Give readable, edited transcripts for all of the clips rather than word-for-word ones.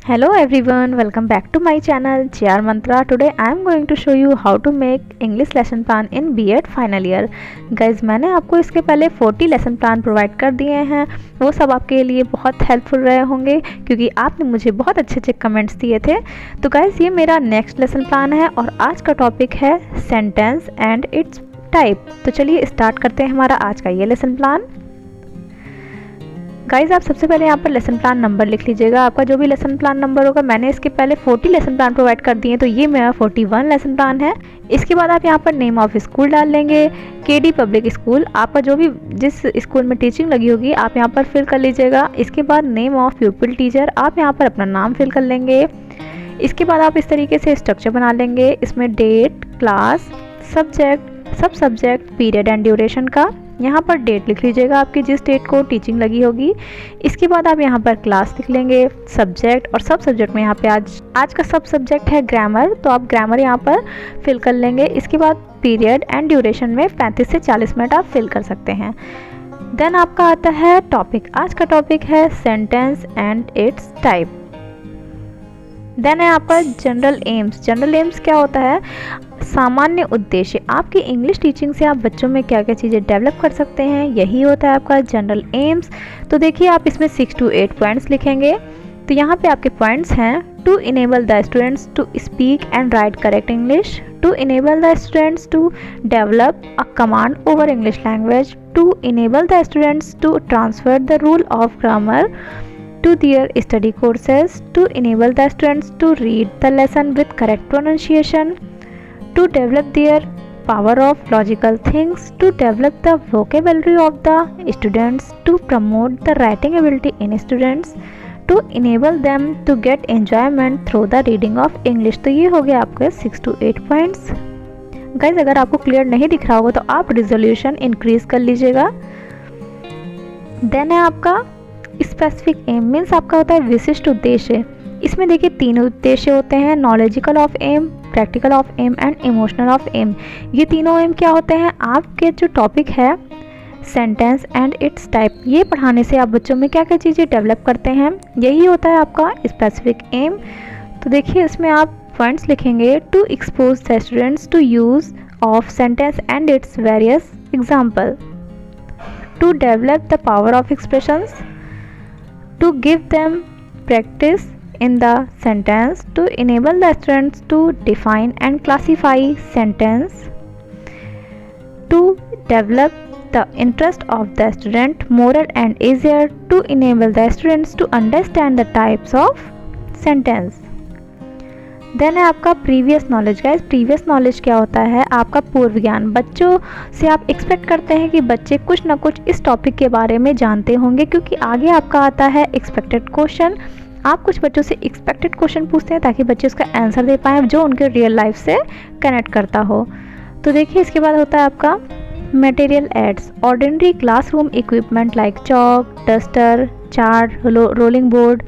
Hello everyone, welcome back to my channel JR Mantra. Today I am going to show you how to make English lesson plan in B.Ed final year. Guys, मैंने आपको इसके पहले 40 lesson plan provide कर दिए हैं। वो सब आपके लिए बहुत हेल्पफुल रहे होंगे क्योंकि आपने मुझे बहुत अच्छे अच्छे कमेंट्स दिए थे। तो गाइज, ये मेरा नेक्स्ट लेसन प्लान है और आज का टॉपिक है सेंटेंस एंड इट्स टाइप। तो चलिए स्टार्ट करते हैं हमारा आज का ये लेसन प्लान। गाइज, आप सबसे पहले यहाँ पर लेसन प्लान नंबर लिख लीजिएगा। आपका जो भी लेसन प्लान नंबर होगा, मैंने इसके पहले 40 लेसन प्लान प्रोवाइड कर दिए हैं, तो ये मेरा 41 लेसन प्लान है। इसके बाद आप यहाँ पर नेम ऑफ स्कूल डाल लेंगे, केडी पब्लिक स्कूल। आपका जो भी जिस स्कूल में टीचिंग लगी होगी आप यहाँ पर फिल कर लीजिएगा। इसके बाद नेम ऑफ प्यूपिल टीचर, आप यहाँ पर अपना नाम फिल कर लेंगे। इसके बाद आप इस तरीके से स्ट्रक्चर बना लेंगे। इसमें डेट, क्लास, सब्जेक्ट, सब सब्जेक्ट, पीरियड एंड ड्यूरेशन का। यहाँ पर डेट लिख लीजिएगा आपकी जिस डेट को टीचिंग लगी होगी। इसके बाद आप यहाँ पर क्लास लिख लेंगे, सब्जेक्ट, और सब सब्जेक्ट में यहाँ पे आज का सब सब्जेक्ट है ग्रामर, तो आप ग्रामर यहाँ पर फिल कर लेंगे। इसके बाद पीरियड एंड ड्यूरेशन में 35 से 40 मिनट आप फिल कर सकते हैं। देन आपका आता है टॉपिक। आज का टॉपिक है sentence and its type. Then है आपका जनरल एम्स। जनरल एम्स क्या होता है? सामान्य उद्देश्य। आपकी इंग्लिश टीचिंग से आप बच्चों में क्या क्या चीज़ें डेवलप कर सकते हैं, यही होता है आपका जनरल एम्स। तो देखिए, आप इसमें 6 to 8 पॉइंट्स लिखेंगे। तो यहाँ पे आपके पॉइंट्स हैं: to enable the students to speak and write correct English, to enable the students to develop a command over English language, to enable the students to transfer the rule of grammar to their study courses, to enable the students to read the lesson with correct pronunciation, to develop their power of logical things, to develop the vocabulary of the students, to promote the writing ability in students, to enable them to get enjoyment through the reading of English। तो ये हो गया आपके 6 to 8 points. Guys, अगर आपको clear नहीं दिख रहा होगा तो आप रिजोल्यूशन इंक्रीज कर लीजिएगा। देन है आपका स्पेसिफिक एम, मीन्स आपका होता है विशिष्ट उद्देश्य। इसमें देखिए 3 उद्देश्य होते हैं: knowledgical of aim, practical of aim and emotional of aim. ये तीनों एम क्या होते हैं? आपके जो टॉपिक है सेंटेंस एंड इट्स टाइप, ये पढ़ाने से आप बच्चों में क्या क्या चीज़ें डेवलप करते हैं, यही होता है आपका स्पेसिफिक एम। तो देखिए, इसमें आप पॉइंट्स लिखेंगे: to expose the students to use of sentence and its various example, to develop the power of expressions, to give them practice in the sentence, to enable the students to define and classify sentence, to develop the interest of the student more and easier, to enable the students to understand the types of sentence। Then है आपका previous knowledge. Guys, previous knowledge क्या होता है? आपका पूर्व ज्ञान। बच्चों से आप एक्सपेक्ट करते हैं कि बच्चे कुछ ना कुछ इस टॉपिक के बारे में जानते होंगे, क्योंकि आगे आपका आता है एक्सपेक्टेड क्वेश्चन। आप कुछ बच्चों से एक्सपेक्टेड क्वेश्चन पूछते हैं ताकि बच्चे उसका आंसर दे पाएँ जो उनके रियल लाइफ से कनेक्ट करता हो। तो देखिए, इसके बाद होता है आपका material aids. Ordinary classroom equipment like chalk, duster, chart, rolling board,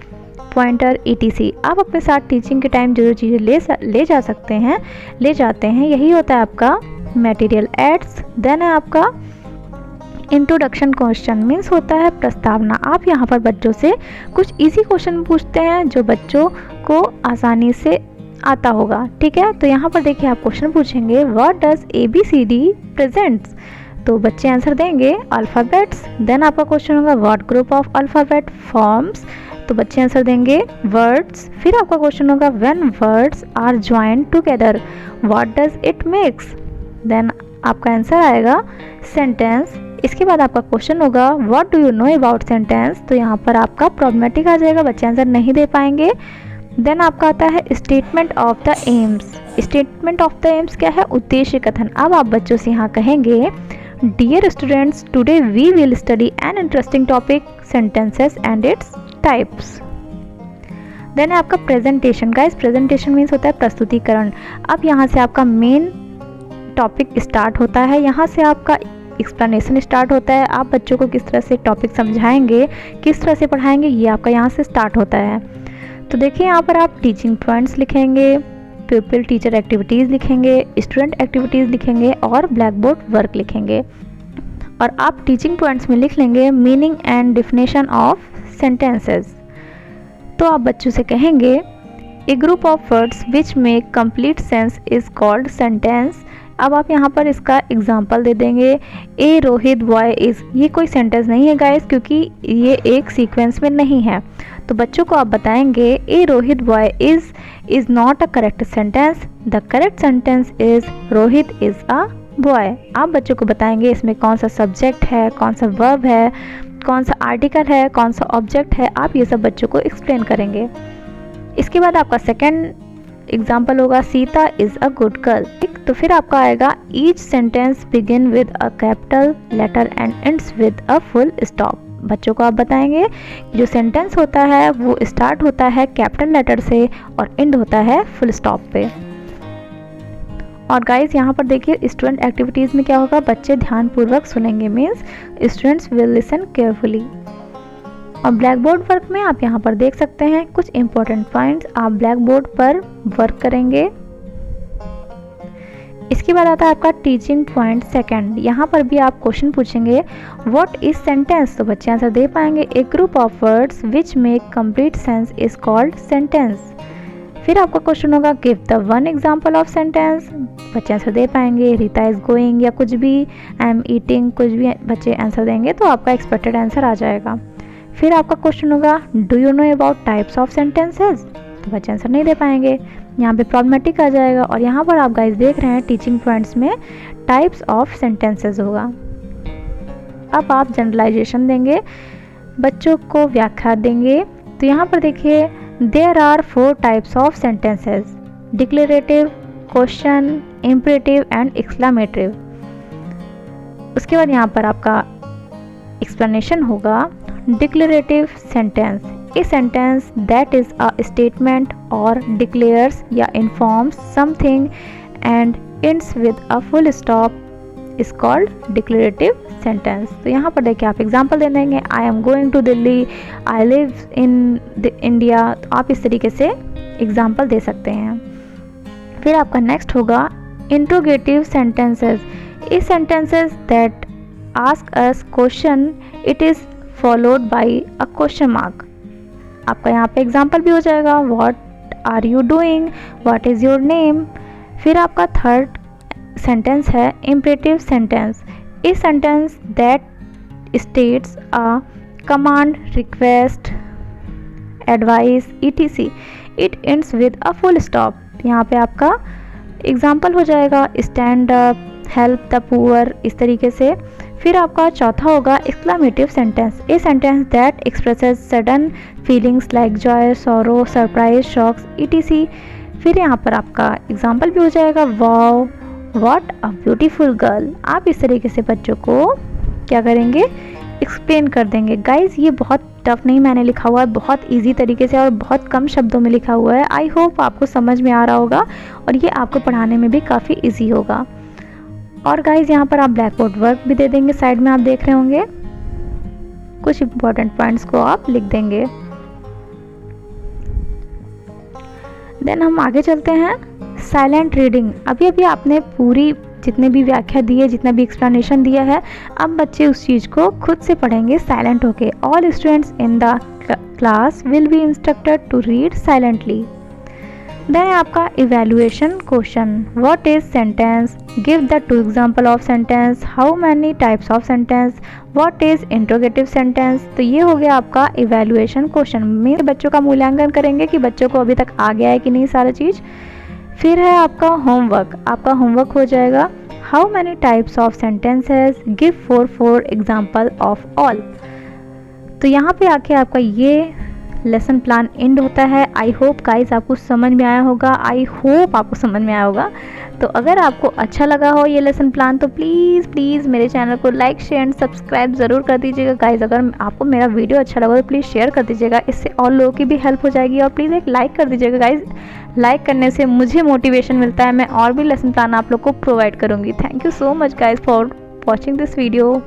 pointer, ETC। आप अपने साथ टीचिंग के टाइम जो जो चीज़ें ले जा सकते हैं, ले जाते हैं, यही होता है आपका मटेरियल एड्स। देन है आपका इंट्रोडक्शन क्वेश्चन, मीन्स होता है प्रस्तावना। आप यहाँ पर बच्चों से कुछ इजी क्वेश्चन पूछते हैं जो बच्चों को आसानी से आता होगा, ठीक है। तो यहाँ पर देखिए, आप क्वेश्चन पूछेंगे: व्हाट डज ABCD प्रेजेंट्स? तो बच्चे आंसर देंगे अल्फ़ाबेट्स। देन आपका क्वेश्चन होगा: what group of alphabet forms? तो बच्चे आंसर देंगे वर्ड्स। फिर आपका क्वेश्चन होगा: when words are joined together what does it makes? Then आपका आंसर आएगा सेंटेंस। इसके बाद आपका क्वेश्चन होगा: what do you know about sentence? तो यहाँ पर आपका प्रॉब्लमेटिक आ जाएगा, बच्चे आंसर नहीं दे पाएंगे। देन आपका आता है statement of the AIIMS. Statement of the AIIMS क्या है? उद्देश्य कथन। अब आप बच्चों से यहाँ कहेंगे: dear students, today we will study an interesting topic sentences and its types. Then है आपका प्रेजेंटेशन। गाइस, प्रेजेंटेशन मीन्स होता है प्रस्तुतिकरण। अब यहाँ से आपका मेन टॉपिक स्टार्ट होता है, यहाँ से आपका एक्सप्लेनेशन स्टार्ट होता है। आप बच्चों को किस तरह से टॉपिक समझाएंगे, किस तरह से पढ़ाएंगे, ये आपका यहाँ से स्टार्ट होता है। तो देखिए, यहाँ पर आप टीचिंग पॉइंट्स लिखेंगे, प्यूपिल टीचर एक्टिविटीज़ लिखेंगे, स्टूडेंट एक्टिविटीज़ लिखेंगे और ब्लैक बोर्ड वर्क लिखेंगे। और आप टीचिंग पॉइंट्स में लिख लेंगे meaning and definition of sentences. तो आप बच्चों से कहेंगे a group of words which make complete sense is called sentence. अब आप यहाँ पर इसका एग्जाम्पल दे देंगे, ए रोहित बॉय इज़। ये कोई सेंटेंस नहीं है गाइस, क्योंकि ये एक सीक्वेंस में नहीं है। तो बच्चों को आप बताएंगे a Rohit boy is not a correct sentence, the correct sentence is Rohit is a boy. आप बच्चों को बताएंगे इसमें कौन सा सब्जेक्ट है, कौन सा वर्ब है, कौन सा आर्टिकल है, कौन सा ऑब्जेक्ट है। आप ये सब बच्चों को एक्सप्लेन करेंगे। इसके बाद आपका सेकेंड एग्जाम्पल होगा Sita is a good girl. तो फिर आपका आएगा each sentence begin with a capital letter and ends with a full stop. बच्चों को आप बताएंगे जो सेंटेंस होता है वो स्टार्ट होता है कैपिटल लेटर से और एंड होता है फुल स्टॉप पे। और गाइस यहाँ पर देखिए स्टूडेंट एक्टिविटीज़ में क्या होगा, बच्चे ध्यानपूर्वक सुनेंगे, means students will listen carefully. और ब्लैक बोर्ड वर्क में आप यहाँ पर देख सकते हैं कुछ इंपॉर्टेंट पॉइंट्स आप ब्लैक बोर्ड पर वर्क करेंगे। इसके बाद आता है आपका टीचिंग पॉइंट सेकंड। यहाँ पर भी आप क्वेश्चन पूछेंगे व्हाट इज सेंटेंस, तो बच्चे आंसर दे पाएंगे a group of words which make complete sense is called sentence. फिर आपका क्वेश्चन होगा give the one example of sentence. बच्चे आंसर दे पाएंगे रीता इज गोइंग या कुछ भी, आई एम ईटिंग, कुछ भी बच्चे आंसर देंगे तो आपका एक्सपेक्टेड आंसर आ जाएगा। फिर आपका क्वेश्चन होगा do you know about types of sentences, तो बच्चे आंसर नहीं दे पाएंगे, यहाँ पे प्रॉब्लमेटिक आ जाएगा। और यहाँ पर आप गाइस देख रहे हैं टीचिंग पॉइंट्स में टाइप्स ऑफ सेंटेंसेस होगा। अब आप जनरलाइजेशन देंगे, बच्चों को व्याख्या देंगे। तो यहाँ पर देखिए there are 4 types of sentences, declarative, question, imperative and exclamative. उसके बाद यहाँ पर आपका एक्सप्लेनेशन होगा declarative sentence, a sentence that is a statement or declares या informs something and ends with a full stop is called declarative sentence। तो यहाँ पर देखिए आप एग्जाम्पल दे देंगे I am going to Delhi, I live in India। तो आप इस तरीके से एग्जाम्पल दे सकते हैं। फिर आपका नेक्स्ट होगा interrogative sentences, a sentences that ask us question it is followed by a question mark. आपका यहाँ पे एग्जाम्पल भी हो जाएगा what are you doing, what is your name. फिर आपका थर्ड सेंटेंस है imperative sentence, a sentence that states a command, request, advice etc, it ends with a full stop. यहाँ पे आपका एग्जाम्पल हो जाएगा stand up, help the poor, इस तरीके से। फिर आपका चौथा होगा exclamative sentence, a sentence that expresses sudden feelings like joy, sorrow, surprise, shocks etc। फिर यहाँ पर आपका एग्जाम्पल भी हो जाएगा wow, what a beautiful girl. आप इस तरीके से बच्चों को क्या करेंगे, एक्सप्लेन कर देंगे। गाइज ये बहुत टफ नहीं मैंने लिखा हुआ है, बहुत इजी तरीके से और बहुत कम शब्दों में लिखा हुआ है। आई होप आपको समझ में आ रहा होगा और ये आपको पढ़ाने में भी काफ़ी इजी होगा। और गाइज यहाँ पर आप ब्लैक बोर्ड वर्क भी दे देंगे, साइड में आप देख रहे होंगे कुछ इंपॉर्टेंट पॉइंट्स को आप लिख देंगे। देन हम आगे चलते हैं साइलेंट रीडिंग। अभी अभी आपने पूरी जितने भी व्याख्या दी है, जितना भी एक्सप्लेनेशन दिया है, अब बच्चे उस चीज़ को खुद से पढ़ेंगे साइलेंट होके। All students in the class will be instructed to read silently. Then आपका evaluation question, what is sentence, give the 2 example of sentence, how many types of sentence, what is interrogative sentence. तो ये हो गया आपका evaluation question में बच्चों का मूल्यांकन करेंगे कि बच्चों को अभी तक आ गया है कि नहीं सारा चीज़। फिर है आपका होमवर्क, आपका होमवर्क हो जाएगा how many types of sentences, give 4 example of all. तो यहाँ पे आके आपका ये लेसन प्लान एंड होता है। आई होप गाइस आपको समझ में आया होगा, आई होप आपको समझ में आया होगा। तो अगर आपको अच्छा लगा हो ये लेसन प्लान तो प्लीज़ मेरे चैनल को लाइक, शेयर एंड सब्सक्राइब ज़रूर कर दीजिएगा गाइस। अगर आपको मेरा वीडियो अच्छा लगा तो प्लीज़ शेयर कर दीजिएगा, इससे और लोगों की भी हेल्प हो जाएगी। और प्लीज़ एक लाइक कर दीजिएगा गाइस, लाइक करने से मुझे मोटिवेशन मिलता है, मैं और भी लेसन प्लान आप लोग को प्रोवाइड करूँगी। Thank you so much guys for watching this video.